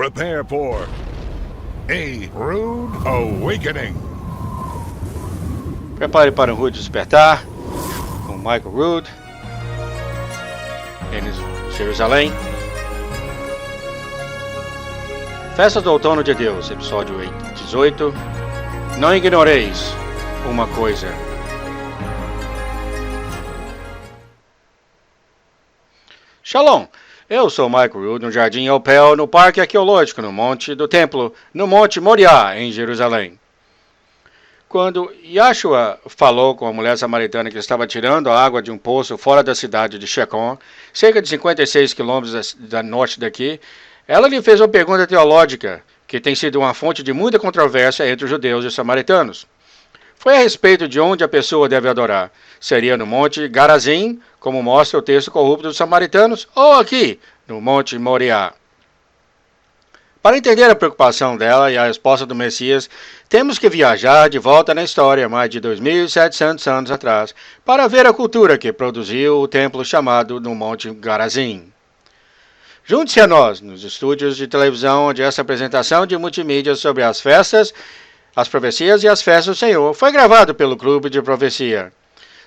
Prepare for a rude awakening. Prepare para um rude despertar com Michael Rood em Jerusalém. Festa do Outono de Deus, episódio 18. Não ignoreis uma coisa. Shalom! Eu sou Michael Rood, no Jardim Opel, no Parque Arqueológico, no Monte do Templo, no Monte Moriá, em Jerusalém. Quando Yahshua falou com a mulher samaritana que estava tirando a água de um poço fora da cidade de Shechem, cerca de 56 quilômetros da norte daqui, ela lhe fez uma pergunta teológica que tem sido uma fonte de muita controvérsia entre os judeus e os samaritanos. Foi a respeito de onde a pessoa deve adorar. Seria no Monte Garazim, como mostra o texto corrupto dos samaritanos, ou aqui, no Monte Moriá? Para entender a preocupação dela e a resposta do Messias, temos que viajar de volta na história, mais de 2.700 anos atrás, para ver a cultura que produziu o templo chamado no Monte Garazim. Junte-se a nós nos estúdios de televisão, onde essa apresentação de multimídia sobre as festas, as profecias e as festas do Senhor foi gravado pelo Clube de Profecia.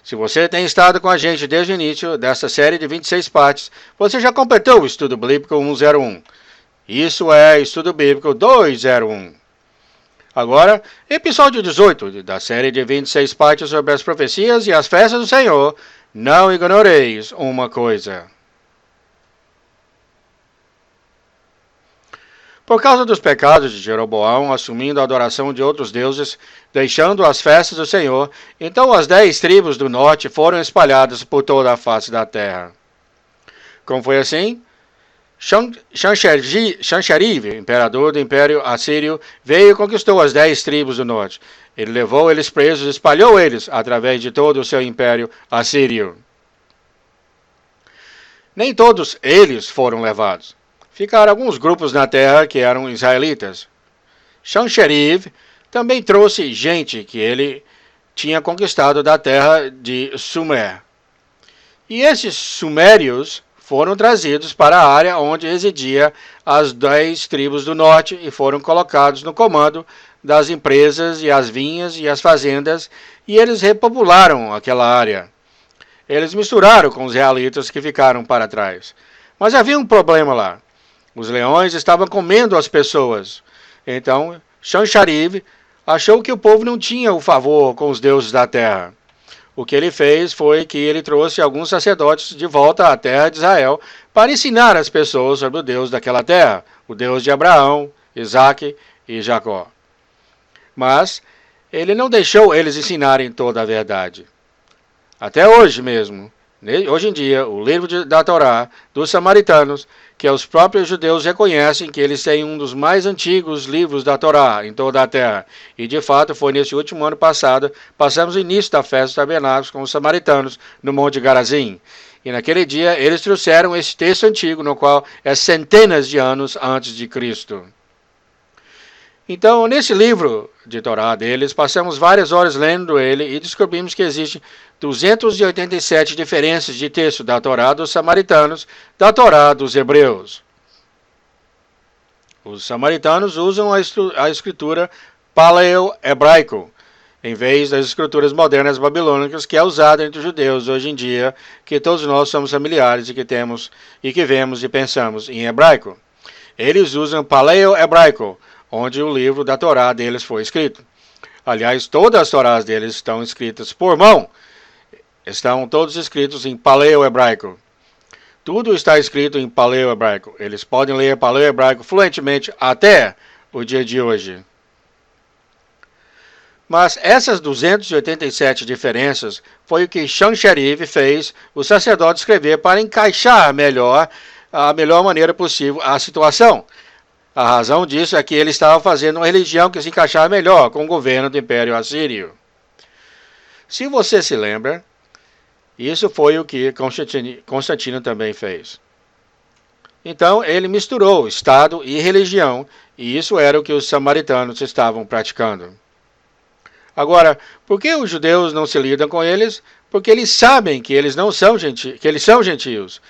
Se você tem estado com a gente desde o início desta série de 26 partes, você já completou o Estudo Bíblico 101. Isso é Estudo Bíblico 201. Agora, episódio 18 da série de 26 partes sobre as profecias e as festas do Senhor. Não ignoreis uma coisa. Por causa dos pecados de Jeroboão, assumindo a adoração de outros deuses, deixando as festas do Senhor, então as 10 tribos do norte foram espalhadas por toda a face da terra. Como foi assim? Sancherib, imperador do Império Assírio, veio e conquistou as 10 tribos do norte. Ele levou eles presos e espalhou eles através de todo o seu Império Assírio. Nem todos eles foram levados. Ficaram alguns grupos na terra que eram israelitas. Sancherib também trouxe gente que ele tinha conquistado da terra de Sumer. E esses sumérios foram trazidos para a área onde residia as 10 tribos do norte e foram colocados no comando das empresas e as vinhas e as fazendas, e eles repopularam aquela área. Eles misturaram com os israelitas que ficaram para trás. Mas havia um problema lá. Os leões estavam comendo as pessoas. Então, Sancherib achou que o povo não tinha o favor com os deuses da terra. O que ele fez foi que ele trouxe alguns sacerdotes de volta à terra de Israel para ensinar as pessoas sobre o Deus daquela terra, o Deus de Abraão, Isaque e Jacó. Mas ele não deixou eles ensinarem toda a verdade. Até hoje mesmo, hoje em dia, o livro da Torá dos samaritanos, que os próprios judeus reconhecem que eles têm um dos mais antigos livros da Torá em toda a terra. E de fato foi nesse último ano passado, passamos o início da festa dos tabernáculos com os samaritanos no Monte Garazim. E naquele dia eles trouxeram esse texto antigo, no qual é centenas de anos antes de Cristo. Então, nesse livro de Torá deles, passamos várias horas lendo ele e descobrimos que existem 287 diferenças de texto da Torá dos samaritanos, da Torá dos hebreus. Os samaritanos usam a escritura paleo-hebraico, em vez das escrituras modernas babilônicas, que é usada entre os judeus hoje em dia, que todos nós somos familiares e que temos e que vemos e pensamos em hebraico. Eles usam paleo-hebraico, onde o livro da Torá deles foi escrito. Aliás, todas as Torás deles estão escritas por mão. Estão todos escritos em paleo-hebraico. Tudo está escrito em paleo-hebraico. Eles podem ler paleo-hebraico fluentemente até o dia de hoje. Mas essas 287 diferenças foi o que Sancherib fez o sacerdote escrever para encaixar a melhor maneira possível a situação. A razão disso é que ele estava fazendo uma religião que se encaixava melhor com o governo do Império Assírio. Se você se lembra, isso foi o que Constantino também fez. Então ele misturou Estado e religião, e isso era o que os samaritanos estavam praticando. Agora, por que os judeus não se lidam com eles? Porque eles sabem que eles não são que eles são gentios.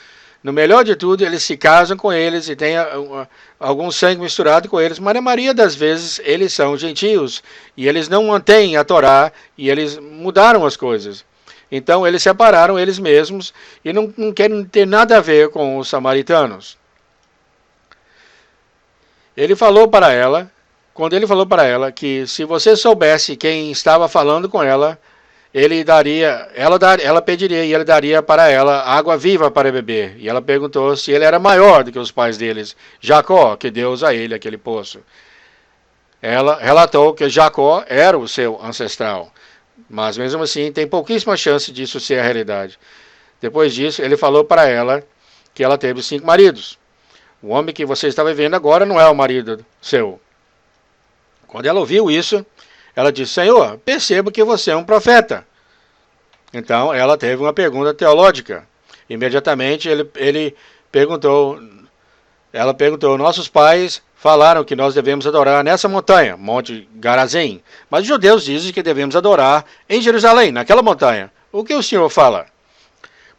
No melhor de tudo, eles se casam com eles e têm algum sangue misturado com eles, mas na maioria das vezes eles são gentios e eles não mantêm a Torá e eles mudaram as coisas. Então eles separaram eles mesmos e não querem ter nada a ver com os samaritanos. Ele falou para ela, quando ele falou para ela que se você soubesse quem estava falando com ela, ela pediria e ele daria para ela água viva para beber. E ela perguntou se ele era maior do que os pais deles, Jacó, que deu a ele aquele poço. Ela relatou que Jacó era o seu ancestral, mas mesmo assim tem pouquíssima chance disso ser a realidade. Depois disso, ele falou para ela que ela teve 5 maridos. O homem que você está vivendo agora não é o marido seu. Quando ela ouviu isso, ela disse: Senhor, percebo que você é um profeta. Então ela teve uma pergunta teológica. Imediatamente ela perguntou: nossos pais falaram que nós devemos adorar nessa montanha, Monte Garazim. Mas os judeus dizem que devemos adorar em Jerusalém, naquela montanha. O que o Senhor fala?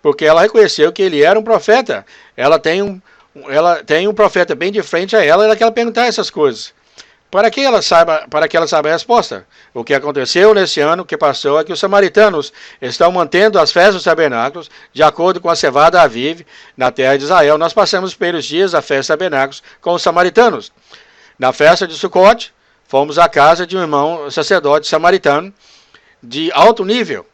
Porque ela reconheceu que ele era um profeta. Ela tem um profeta bem de frente a ela e ela quer perguntar essas coisas. Para que ela saiba a resposta. O que aconteceu nesse ano que passou é que os samaritanos estão mantendo as festas dos tabernáculos de acordo com a cevada Aviv na terra de Israel. Nós passamos os primeiros dias da festa dos tabernáculos com os samaritanos. Na festa de Sukkot, fomos à casa de um irmão sacerdote samaritano de alto nível.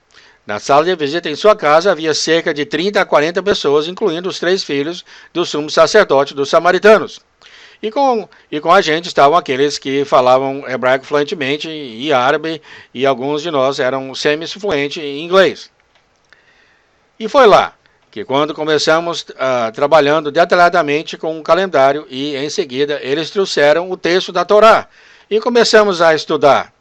Na sala de visita em sua casa havia cerca de 30 a 40 pessoas, incluindo os 3 filhos do sumo sacerdote dos samaritanos. E com a gente estavam aqueles que falavam hebraico fluentemente e árabe, e alguns de nós eram semi-fluentes em inglês. E foi lá que quando começamos trabalhando detalhadamente com um calendário e em seguida eles trouxeram o texto da Torá e começamos a estudar.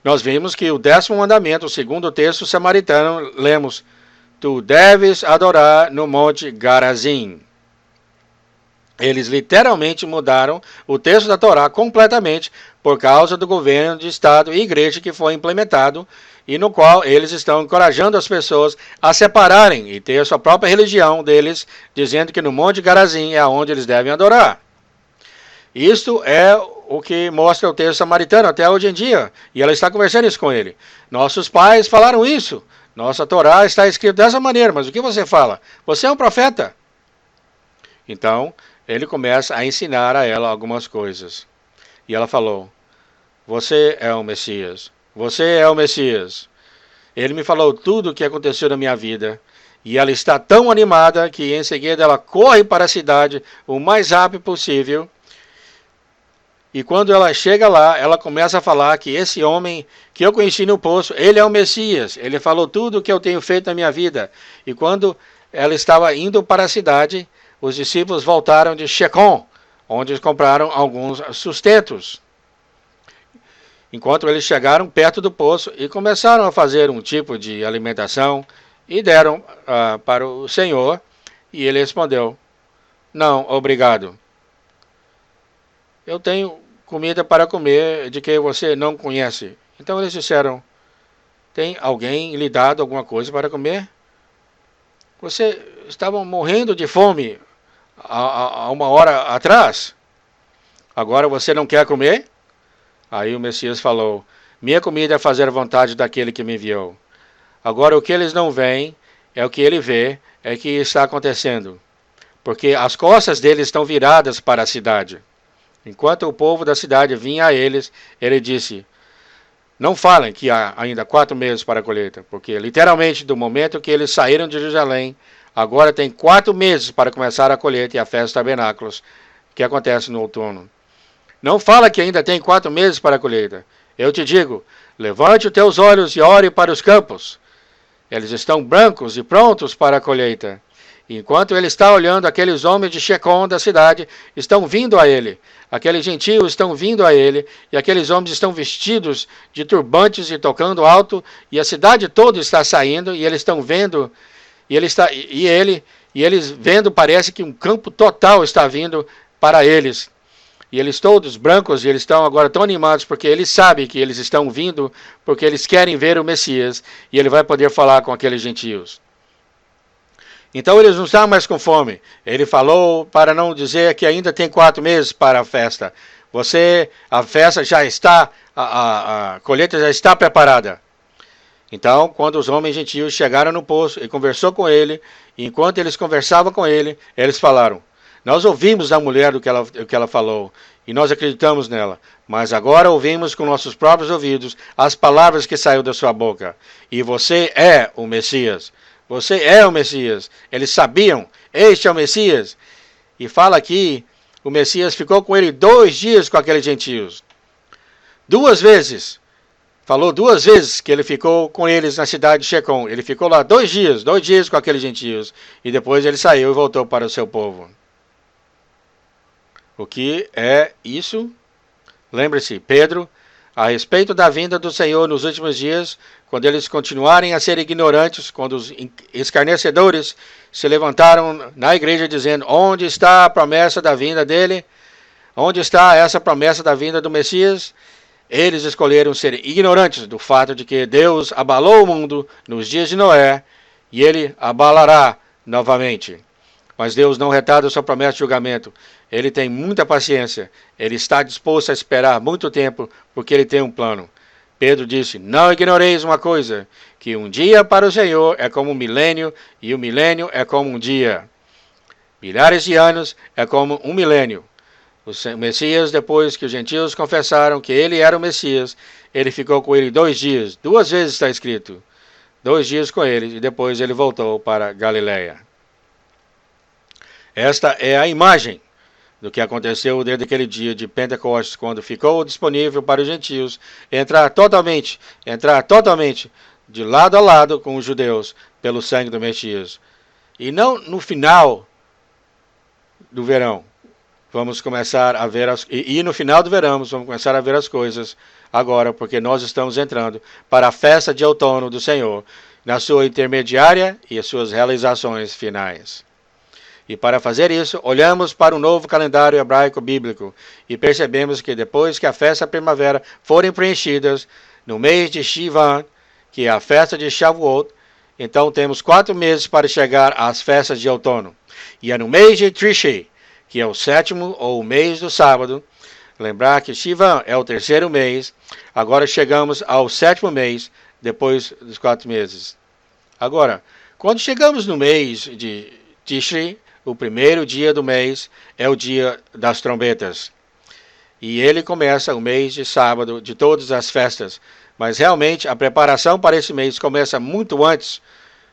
Nós vimos que o 10º mandamento, o segundo texto samaritano, lemos: Tu deves adorar no Monte Garazim. Eles literalmente mudaram o texto da Torá completamente por causa do governo de Estado e igreja que foi implementado e no qual eles estão encorajando as pessoas a separarem e ter a sua própria religião deles, dizendo que no Monte Garazim é onde eles devem adorar. Isto é o que mostra o texto samaritano até hoje em dia, e ela está conversando isso com ele. Nossos pais falaram isso, nossa Torá está escrita dessa maneira, mas o que você fala? Você é um profeta. Então, ele começa a ensinar a ela algumas coisas. E ela falou: Você é o Messias. Você é o Messias. Ele me falou tudo o que aconteceu na minha vida. E ela está tão animada que em seguida ela corre para a cidade o mais rápido possível. E quando ela chega lá, ela começa a falar que esse homem que eu conheci no poço, ele é o Messias. Ele falou tudo o que eu tenho feito na minha vida. E quando ela estava indo para a cidade, os discípulos voltaram de Shechem, onde eles compraram alguns sustentos. Enquanto eles chegaram perto do poço e começaram a fazer um tipo de alimentação e deram para o Senhor, e ele respondeu: Não, obrigado. Eu tenho comida para comer de que você não conhece. Então eles disseram: Tem alguém lhe dado alguma coisa para comer? Você estava morrendo de fome há uma hora atrás. Agora você não quer comer? Aí o Messias falou: Minha comida é fazer a vontade daquele que me enviou. Agora o que eles não veem é o que ele vê, é que está acontecendo. Porque as costas deles estão viradas para a cidade. Enquanto o povo da cidade vinha a eles, ele disse: Não falem que há ainda 4 meses para a colheita, porque literalmente do momento que eles saíram de Jerusalém, agora tem 4 meses para começar a colheita e a festa dos tabernáculos, que acontece no outono. Não fala que ainda tem 4 meses para a colheita. Eu te digo, levante os teus olhos e ore para os campos. Eles estão brancos e prontos para a colheita. Enquanto ele está olhando, aqueles homens de Shechem da cidade estão vindo a ele. Aqueles gentios estão vindo a ele, e aqueles homens estão vestidos de turbantes e tocando alto, e a cidade toda está saindo, e eles estão vendo, e eles vendo, parece que um campo total está vindo para eles. E eles todos brancos, e eles estão agora tão animados, porque eles sabem que eles estão vindo, porque eles querem ver o Messias, e ele vai poder falar com aqueles gentios. Então eles não estão mais com fome. Ele falou para não dizer que ainda tem 4 meses para a festa. A festa já está, a colheita já está preparada. Então, quando os homens gentios chegaram no poço e conversou com ele, e enquanto eles conversavam com ele, eles falaram: nós ouvimos da mulher do que ela falou, e nós acreditamos nela, mas agora ouvimos com nossos próprios ouvidos as palavras que saíram da sua boca. E você é o Messias. Você é o Messias. Eles sabiam, este é o Messias. E fala aqui, o Messias ficou com ele 2 dias com aqueles gentios. 2 vezes. Falou 2 vezes que ele ficou com eles na cidade de Shecom. Ele ficou lá 2 dias com aqueles gentios. E depois ele saiu e voltou para o seu povo. O que é isso? Lembre-se, Pedro, a respeito da vinda do Senhor nos últimos dias, quando eles continuarem a ser ignorantes, quando os escarnecedores se levantaram na igreja dizendo: onde está a promessa da vinda dele? Onde está essa promessa da vinda do Messias? Eles escolheram ser ignorantes do fato de que Deus abalou o mundo nos dias de Noé e ele abalará novamente. Mas Deus não retarda sua promessa de julgamento. Ele tem muita paciência. Ele está disposto a esperar muito tempo porque ele tem um plano. Pedro disse: não ignoreis uma coisa, que um dia para o Senhor é como um milênio e um milênio é como um dia. Milhares de anos é como um milênio. O Messias, depois que os gentios confessaram que ele era o Messias, ele ficou com ele 2 dias. 2 vezes está escrito. 2 dias com ele e depois ele voltou para Galiléia. Esta é a imagem do que aconteceu desde aquele dia de Pentecostes, quando ficou disponível para os gentios entrar totalmente de lado a lado com os judeus pelo sangue do Messias. E não no final do verão. Vamos começar a ver e no final do verão vamos começar a ver as coisas agora, porque nós estamos entrando para a festa de outono do Senhor, na sua intermediária e as suas realizações finais. E para fazer isso, olhamos para o novo calendário hebraico bíblico e percebemos que depois que a festa da primavera forem preenchidas, no mês de Shivan, que é a festa de Shavuot, então temos 4 meses para chegar às festas de outono. E é no mês de Tishri, que é o 7º ou o mês do sábado. Lembrar que Shivan é o 3º mês. Agora chegamos ao 7º mês, depois dos 4 meses. Agora, quando chegamos no mês de Tishri, o primeiro dia do mês é o dia das trombetas. E ele começa o mês de sábado de todas as festas. Mas realmente a preparação para esse mês começa muito antes,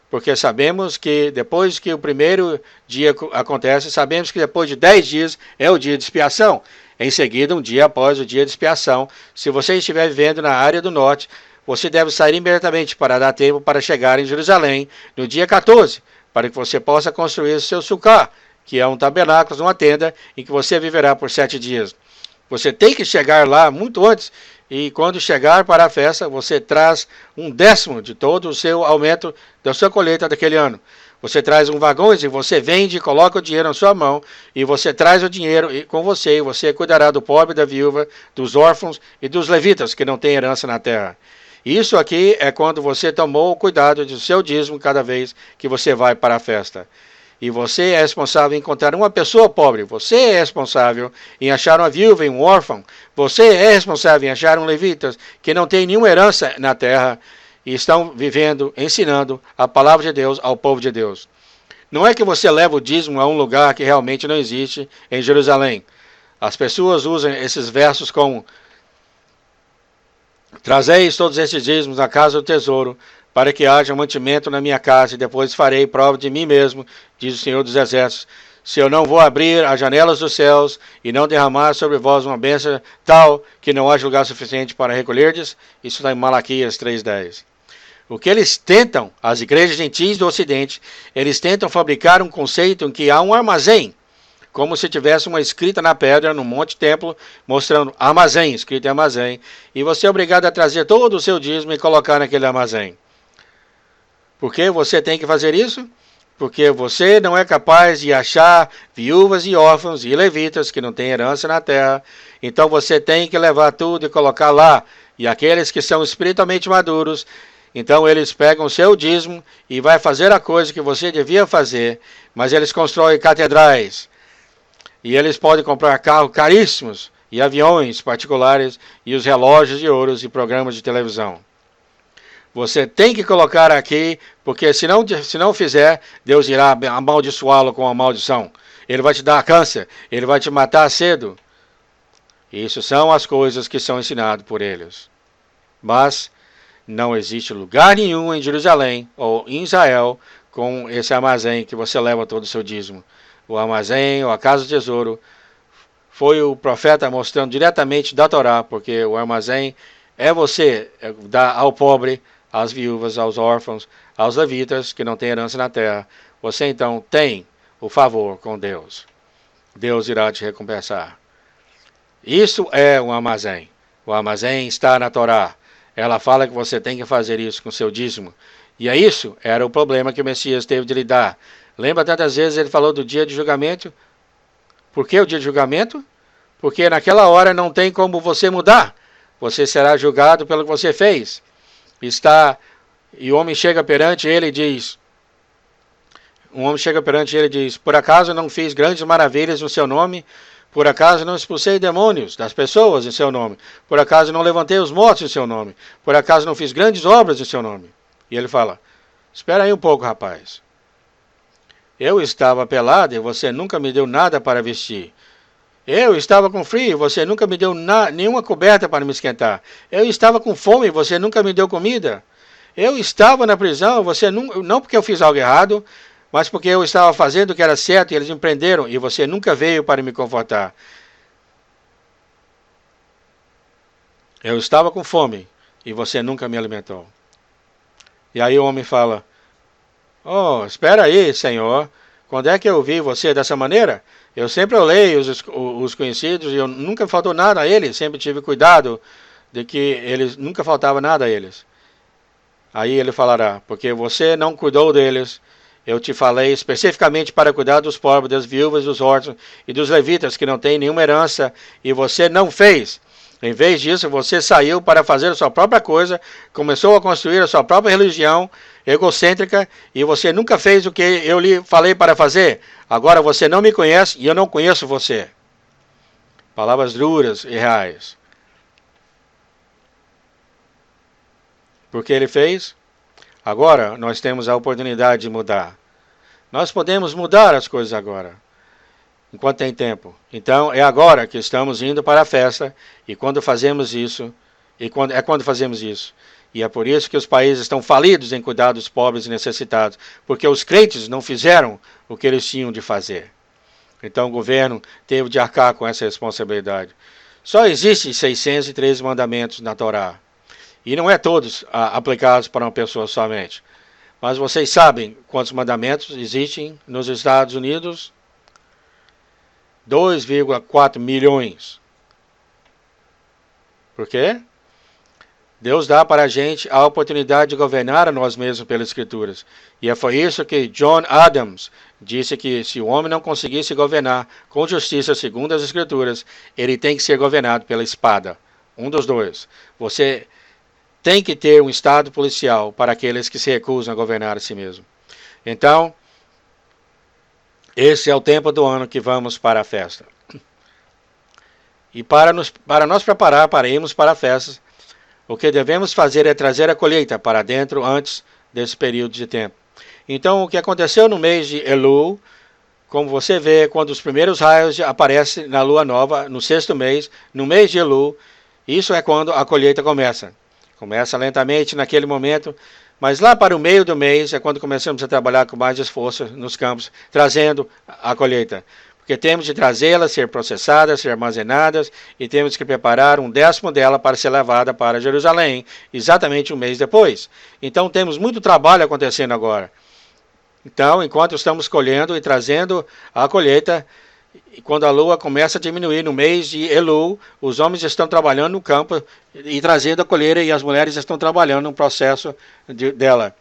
porque sabemos que depois que o primeiro dia acontece, sabemos que depois de 10 dias é o dia de expiação. Em seguida, um dia após o dia de expiação, se você estiver vivendo na área do norte, você deve sair imediatamente para dar tempo para chegar em Jerusalém no dia 14, para que você possa construir o seu sukkah, que é um tabernáculo, uma tenda, em que você viverá por 7 dias. Você tem que chegar lá muito antes, e quando chegar para a festa, você traz 1/10 de todo o seu aumento da sua colheita daquele ano. Você traz um vagão e você vende, coloca o dinheiro na sua mão, e você traz o dinheiro com você, e você cuidará do pobre, da viúva, dos órfãos e dos levitas que não têm herança na terra. Isso aqui é quando você tomou o cuidado do seu dízimo cada vez que você vai para a festa. E você é responsável em encontrar uma pessoa pobre. Você é responsável em achar uma viúva e um órfão. Você é responsável em achar um levita que não tem nenhuma herança na terra e estão vivendo, ensinando a palavra de Deus ao povo de Deus. Não é que você leva o dízimo a um lugar que realmente não existe em Jerusalém. As pessoas usam esses versos como: trazeis todos esses dízimos na casa do tesouro, para que haja mantimento na minha casa, e depois farei prova de mim mesmo, diz o Senhor dos Exércitos, se eu não vou abrir as janelas dos céus e não derramar sobre vós uma bênção tal que não haja lugar suficiente para recolherdes. Isso está em Malaquias 3:10. O que eles tentam, as igrejas gentis do Ocidente, eles tentam fabricar um conceito em que há um armazém, como se tivesse uma escrita na pedra, no Monte Templo, mostrando armazém, escrito em armazém, e você é obrigado a trazer todo o seu dízimo e colocar naquele armazém. Por que você tem que fazer isso? Porque você não é capaz de achar viúvas e órfãos e levitas que não têm herança na terra. Então você tem que levar tudo e colocar lá. E aqueles que são espiritualmente maduros, Então eles pegam o seu dízimo e vai fazer a coisa que você devia fazer, mas eles constroem catedrais. E eles podem comprar carros caríssimos e aviões particulares e os relógios de ouro e programas de televisão. Você tem que colocar aqui, porque se não fizer, Deus irá amaldiçoá-lo com a maldição. Ele vai te dar câncer, ele vai te matar cedo. Isso são as coisas que são ensinadas por eles. Mas não existe lugar nenhum em Jerusalém ou em Israel com esse armazém que você leva todo o seu dízimo. O armazém ou a casa do tesouro foi o profeta mostrando diretamente da Torá, porque o armazém é você dar ao pobre, às viúvas, aos órfãos, aos levitas que não têm herança na terra. Você então tem o favor com Deus. Deus irá te recompensar. Isso é um armazém. O armazém está na Torá. Ela fala que você tem que fazer isso com seu dízimo. E é isso, era o problema que o Messias teve de lidar. Lembra tantas vezes ele falou do dia de julgamento? Por que o dia de julgamento? Porque naquela hora não tem como você mudar. Você será julgado pelo que você fez. E o homem chega perante ele e diz, por acaso não fiz grandes maravilhas no seu nome? Por acaso não expulsei demônios das pessoas em seu nome? Por acaso não levantei os mortos em seu nome? Por acaso não fiz grandes obras em seu nome? E ele fala, espera aí um pouco, rapaz. Eu estava pelado e você nunca me deu nada para vestir. Eu estava com frio e você nunca me deu nenhuma coberta para me esquentar. Eu estava com fome e você nunca me deu comida. Eu estava na prisão, você não porque eu fiz algo errado, mas porque eu estava fazendo o que era certo e eles me prenderam e você nunca veio para me confortar. Eu estava com fome e você nunca me alimentou. E aí o homem fala, oh, espera aí, Senhor, quando é que eu vi você dessa maneira? Eu sempre olhei os conhecidos e eu nunca faltou nada a eles, sempre tive cuidado de que eles nunca faltava nada a eles. Aí ele falará, porque você não cuidou deles, eu te falei especificamente para cuidar dos pobres, das viúvas, dos órfãos e dos levitas que não têm nenhuma herança, e você não fez. Em vez disso, você saiu para fazer a sua própria coisa, começou a construir a sua própria religião egocêntrica, e você nunca fez o que eu lhe falei para fazer. Agora você não me conhece e eu não conheço você. Palavras duras e reais. Por que ele fez? Agora nós temos a oportunidade de mudar. Nós podemos mudar as coisas agora, enquanto tem tempo. Então é agora que estamos indo para a festa, e quando fazemos isso, quando fazemos isso. E é por isso que os países estão falidos em cuidar dos pobres e necessitados, porque os crentes não fizeram o que eles tinham de fazer. Então o governo teve de arcar com essa responsabilidade. Só existem 613 mandamentos na Torá. E não é todos aplicados para uma pessoa somente. Mas vocês sabem quantos mandamentos existem nos Estados Unidos? 2,4 milhões. Por quê? Deus dá para a gente a oportunidade de governar a nós mesmos pelas Escrituras. E foi isso que John Adams disse, que se o homem não conseguisse governar com justiça segundo as Escrituras, ele tem que ser governado pela espada. Um dos dois. Você tem que ter um estado policial para aqueles que se recusam a governar a si mesmo. Então, esse é o tempo do ano que vamos para a festa. E para nós preparar para irmos para a festa, o que devemos fazer é trazer a colheita para dentro antes desse período de tempo. Então, o que aconteceu no mês de Elul, como você vê, quando os primeiros raios aparecem na lua nova, no 6º mês, no mês de Elul, isso é quando a colheita começa. Começa lentamente naquele momento, mas lá para o meio do mês é quando começamos a trabalhar com mais esforço nos campos, trazendo a colheita. Porque temos de trazê-las, ser processadas, ser armazenadas, e temos que preparar 1/10 dela para ser levada para Jerusalém, exatamente um mês depois. Então temos muito trabalho acontecendo agora. Então, enquanto estamos colhendo e trazendo a colheita, e quando a lua começa a diminuir no mês de Elul, os homens estão trabalhando no campo e trazendo a colheita, e as mulheres estão trabalhando no processo dela.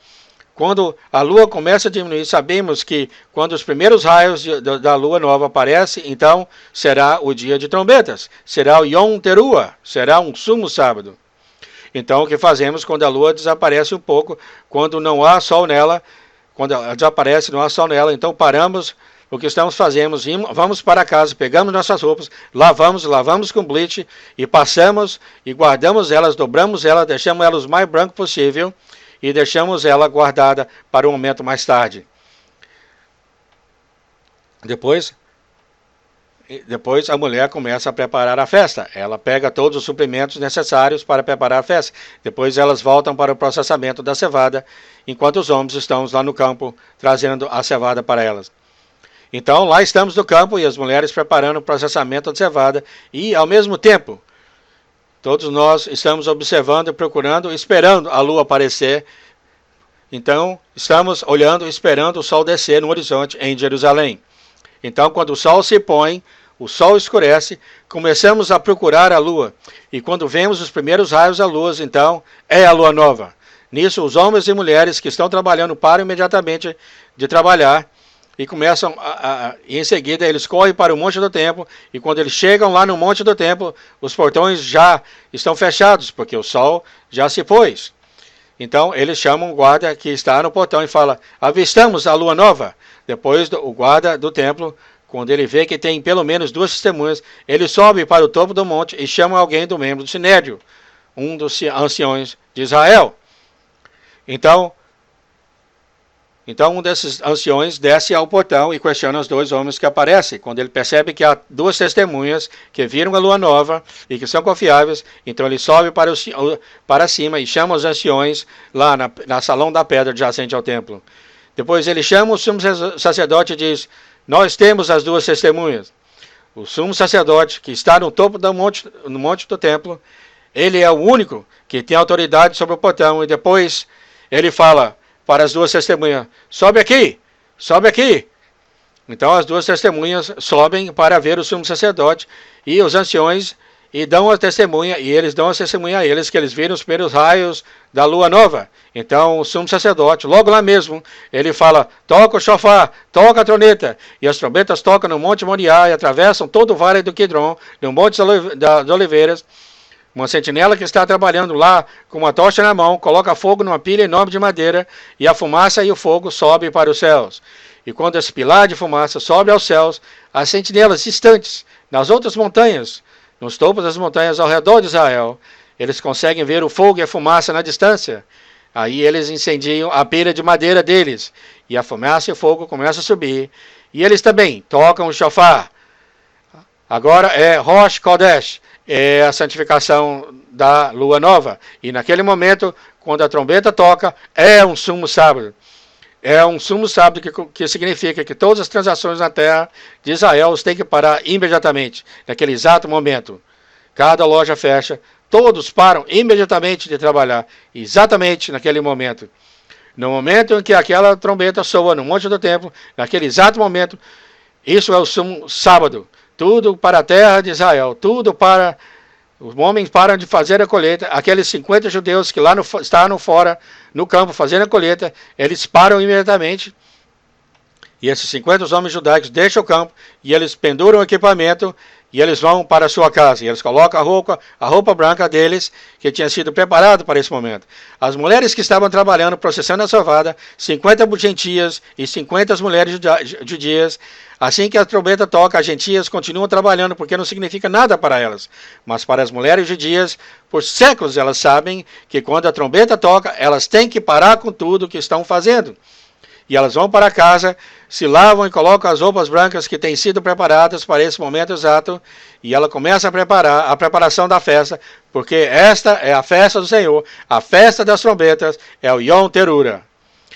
Quando a lua começa a diminuir, sabemos que quando os primeiros raios da lua nova aparecem, então será o dia de trombetas, será o Yom Teruah, será um sumo sábado. Então o que fazemos quando a lua desaparece um pouco, quando não há sol nela, quando ela desaparece, não há sol nela, então paramos o que estamos fazendo, vamos para casa, pegamos nossas roupas, lavamos com bleach e passamos e guardamos elas, dobramos elas, deixamos elas o mais branco possível e deixamos ela guardada para um momento mais tarde. Depois a mulher começa a preparar a festa. Ela pega todos os suprimentos necessários para preparar a festa. Depois elas voltam para o processamento da cevada, enquanto os homens estão lá no campo trazendo a cevada para elas. Então lá estamos no campo e as mulheres preparando o processamento da cevada e ao mesmo tempo todos nós estamos observando, procurando, esperando a lua aparecer. Então estamos olhando, esperando o sol descer no horizonte em Jerusalém. Então, quando o sol se põe, o sol escurece, começamos a procurar a lua. E quando vemos os primeiros raios da luz, então, é a lua nova. Nisso, os homens e mulheres que estão trabalhando param imediatamente de trabalhar e começam e em seguida eles correm para o monte do templo. E quando eles chegam lá no monte do templo, os portões já estão fechados, porque o sol já se pôs. Então, eles chamam o guarda que está no portão e fala: avistamos a lua nova. Depois, o guarda do templo, quando ele vê que tem pelo menos 2 testemunhas, ele sobe para o topo do monte e chama alguém do membro do Sinédrio, um dos anciões de Israel. Então um desses anciões desce ao portão e questiona os 2 homens que aparecem. Quando ele percebe que há 2 testemunhas que viram a lua nova e que são confiáveis, então ele sobe para cima e chama os anciões lá na salão da pedra adjacente ao templo. Depois ele chama o sumo sacerdote e diz: nós temos as 2 testemunhas. O sumo sacerdote, que está no topo no monte do templo, ele é o único que tem autoridade sobre o portão. E depois ele fala para as 2 testemunhas: sobe aqui, sobe aqui. Então as 2 testemunhas sobem para ver o sumo sacerdote e os anciões e dão a testemunha, e eles dão a testemunha a eles que eles viram os primeiros raios da lua nova. Então o sumo sacerdote, logo lá mesmo, ele fala: toca o shofar, toca a troneta, e as trombetas tocam no Monte Moriá e atravessam todo o vale do Quidron, no Monte das Oliveiras. Uma sentinela que está trabalhando lá com uma tocha na mão, coloca fogo numa pilha enorme de madeira, e a fumaça e o fogo sobem para os céus. E quando esse pilar de fumaça sobe aos céus, as sentinelas distantes, nas outras montanhas, nos topos das montanhas ao redor de Israel, eles conseguem ver o fogo e a fumaça na distância. Aí eles incendiam a pilha de madeira deles, e a fumaça e o fogo começam a subir. E eles também tocam o shofar. Agora é Rosh Kodesh, é a santificação da lua nova. E naquele momento, quando a trombeta toca, é um sumo sábado. É um sumo sábado que significa que todas as transações na terra de Israel têm que parar imediatamente, naquele exato momento. Cada loja fecha, todos param imediatamente de trabalhar, exatamente naquele momento. No momento em que aquela trombeta soa no monte do templo, naquele exato momento, isso é o sumo sábado. Tudo para a terra de Israel, tudo para... Os homens param de fazer a colheita. Aqueles 50 judeus que lá estavam fora, no campo, fazendo a colheita, eles param imediatamente. E esses 50 homens judaicos deixam o campo e eles penduram o equipamento e eles vão para a sua casa. E eles colocam a roupa branca deles, que tinha sido preparada para esse momento. As mulheres que estavam trabalhando, processando a cevada, 50 gentias e 50 mulheres judias. Assim que a trombeta toca, as gentias continuam trabalhando, porque não significa nada para elas. Mas para as mulheres judias, por séculos elas sabem que quando a trombeta toca, elas têm que parar com tudo o que estão fazendo. E elas vão para casa, se lavam e colocam as roupas brancas que têm sido preparadas para esse momento exato. E ela começa a preparar a preparação da festa, porque esta é a festa do Senhor, a festa das trombetas, é o Yom Terura.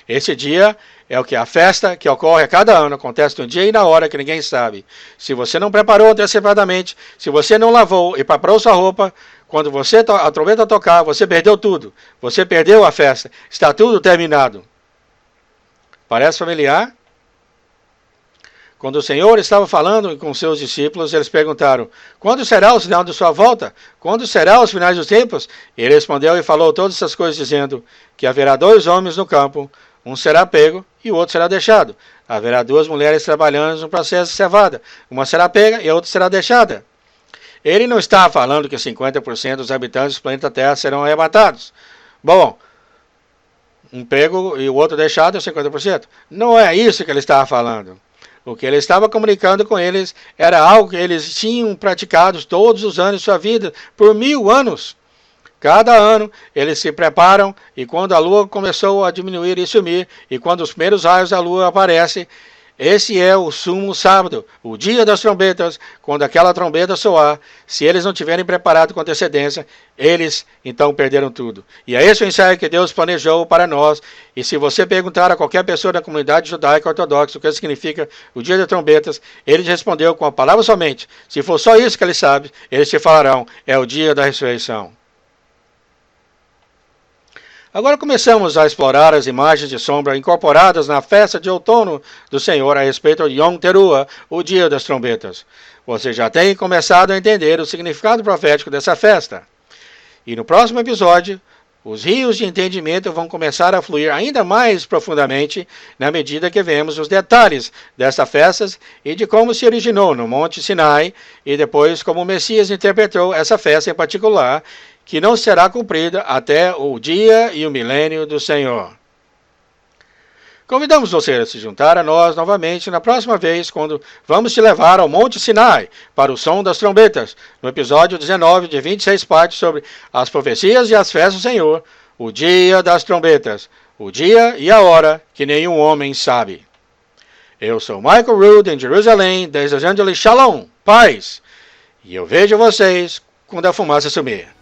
Esse dia é a festa que ocorre a cada ano, acontece no dia e na hora que ninguém sabe. Se você não preparou antecipadamente, se você não lavou e preparou sua roupa, quando a trombeta tocar, você perdeu tudo. Você perdeu a festa, está tudo terminado. Parece familiar? Quando o Senhor estava falando com seus discípulos, eles perguntaram: quando será o sinal de sua volta? Quando será os finais dos tempos? Ele respondeu e falou todas essas coisas, dizendo que haverá 2 homens no campo, um será pego e o outro será deixado. Haverá 2 mulheres trabalhando no processo de cevada, uma será pega e a outra será deixada. Ele não está falando que 50% dos habitantes do planeta Terra serão arrebatados. Bom, um pego e o outro deixado é 50%. Não é isso que ele estava falando. O que ele estava comunicando com eles era algo que eles tinham praticado todos os anos de sua vida, por 1000 anos. Cada ano eles se preparam e quando a lua começou a diminuir e sumir, e quando os primeiros raios da lua aparecem, esse é o sumo sábado, o dia das trombetas. Quando aquela trombeta soar, se eles não tiverem preparado com antecedência, eles então perderam tudo. E é esse o ensaio que Deus planejou para nós. E se você perguntar a qualquer pessoa da comunidade judaica ortodoxa o que significa o dia das trombetas, ele respondeu com a palavra somente. Se for só isso que ele sabe, eles te falarão, é o dia da ressurreição. Agora começamos a explorar as imagens de sombra incorporadas na festa de outono do Senhor a respeito de Yom Teruah, o dia das trombetas. Você já tem começado a entender o significado profético dessa festa. E no próximo episódio, os rios de entendimento vão começar a fluir ainda mais profundamente na medida que vemos os detalhes dessa festa e de como se originou no Monte Sinai e depois como o Messias interpretou essa festa em particular, que não será cumprida até o dia e o milênio do Senhor. Convidamos você a se juntar a nós novamente na próxima vez, quando vamos te levar ao Monte Sinai para o som das trombetas, no episódio 19 de 26 partes sobre as profecias e as festas do Senhor, o dia das trombetas, o dia e a hora que nenhum homem sabe. Eu sou Michael Rood, em Jerusalém, desejando-lhe Shalom, paz, e eu vejo vocês quando a fumaça sumir.